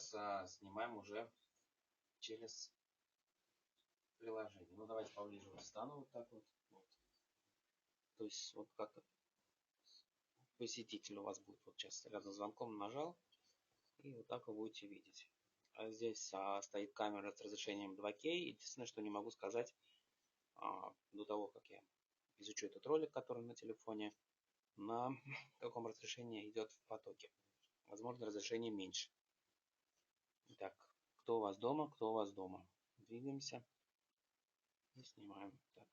сейчас снимаем уже через приложение. Ну, давайте поближе вот встану вот так вот. То есть вот как посетитель у вас будет вот сейчас рядом с звонком нажал, и вот так вы будете видеть. А здесь стоит камера с разрешением 2К. Единственное, что не могу сказать, до того, как я изучу этот ролик, который на телефоне, на каком разрешении идет в потоке. Возможно, разрешение меньше. Итак, кто у вас дома, кто у вас дома. Двигаемся и снимаем. Так.